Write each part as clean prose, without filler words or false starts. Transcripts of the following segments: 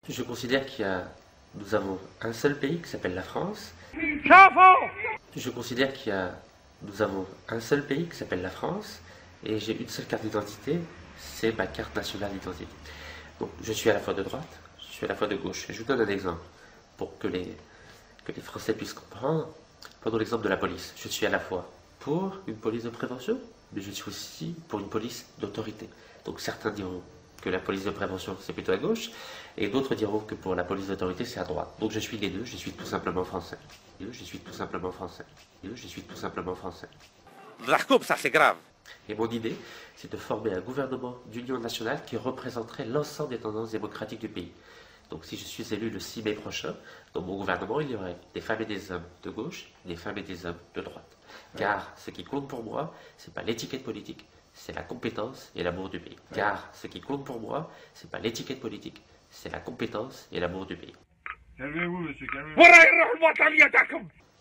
Je considère nous avons un seul pays qui s'appelle la France. Je considère nous avons un seul pays qui s'appelle la France et j'ai une seule carte d'identité, c'est ma carte nationale d'identité. Donc je suis à la fois de droite, je suis à la fois de gauche. Et je vous donne un exemple pour que les Français puissent comprendre. Prenons l'exemple de la police. Je suis à la fois pour une police de prévention, mais je suis aussi pour une police d'autorité. Donc certains diront que la police de prévention c'est plutôt à gauche, et d'autres diront que pour la police d'autorité c'est à droite. Donc je suis les deux, je suis tout simplement français. Je suis tout simplement français. Je suis tout simplement français. Ça c'est grave. Et mon idée, c'est de former un gouvernement d'union nationale qui représenterait l'ensemble des tendances démocratiques du pays. Donc si je suis élu le 6 mai prochain, dans mon gouvernement, il y aurait des femmes et des hommes de gauche, des femmes et des hommes de droite. Car ce qui compte pour moi, c'est pas l'étiquette politique, c'est la compétence et l'amour du pays. Car ce qui compte pour moi, c'est pas l'étiquette politique, c'est la compétence et l'amour du pays. Calmez-vous, monsieur, calmez-vous.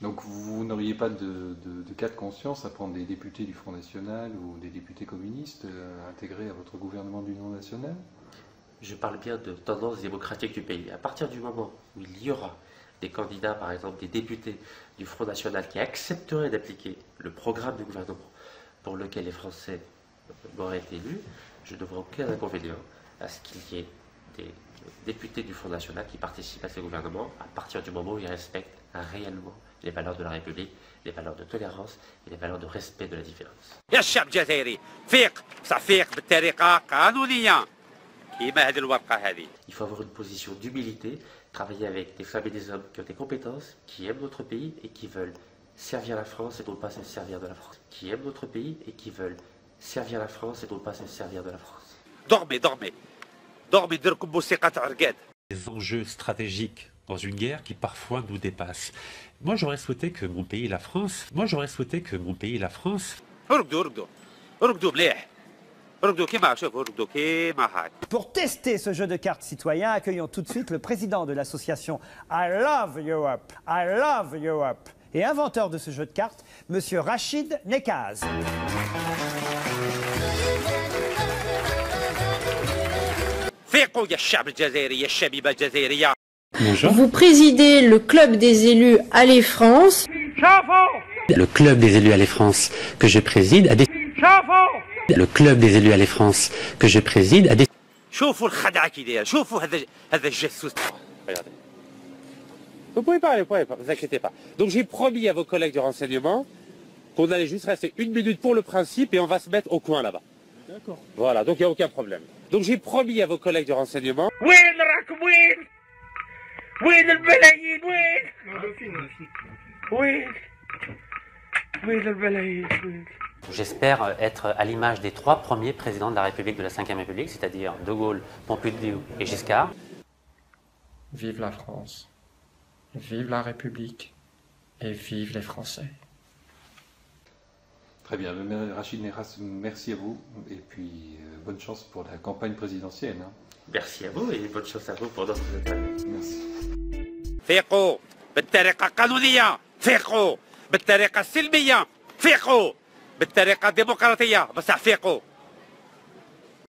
Donc vous n'auriez pas de cas de conscience à prendre des députés du Front National ou des députés communistes intégrés à votre gouvernement d'union nationale? Je parle bien de tendance démocratique du pays. À partir du moment où il y aura des candidats, par exemple des députés du Front National qui accepteraient d'appliquer le programme du gouvernement pour lequel les Français m'auraient été élus, je ne vois aucun inconvénient à ce qu'il y ait des députés du Front National qui participent à ce gouvernement à partir du moment où ils respectent réellement les valeurs de la République, les valeurs de tolérance et les valeurs de respect de la différence. Il faut avoir une position d'humilité, travailler avec des femmes et des hommes qui ont des compétences, qui aiment notre pays et qui veulent servir la France et non pas se servir de la France. Qui aiment notre pays et qui veulent servir la France et non pas se servir de la France. Dormez. Les enjeux stratégiques dans une guerre qui parfois nous dépassent. Moi, j'aurais souhaité que mon pays, la France, Pour tester ce jeu de cartes citoyen, accueillons tout de suite le président de l'association I Love Europe et inventeur de ce jeu de cartes, Monsieur Rachid Nekaz. Bonjour. Vous présidez le club des élus Allez France. Le club des élus Allez France que je préside a des... Le club des élus Allez France que je préside a des... Vous pouvez parler, vous inquiétez pas. Donc j'ai promis à vos collègues du renseignement qu'on allait juste rester 1 minute pour le principe et on va se mettre au coin là-bas. D'accord. Voilà, donc il n'y a aucun problème. Donc j'ai promis à vos collègues du renseignement... J'espère être à l'image des 3 premiers présidents de la République de la Ve République, c'est-à-dire De Gaulle, Pompidou et Giscard. Vive la France, vive la République et vive les Français. Très bien, Rachid Nekaz, merci à vous et puis bonne chance pour la campagne présidentielle. Hein. Merci à vous et bonne chance à vous pour d'autres étapes. Merci. فيقوا بالطريقة قانونية، فيقوا بالطريقة السلمية، فيقوا بالطريقة الديمقراطية، بس فيقوا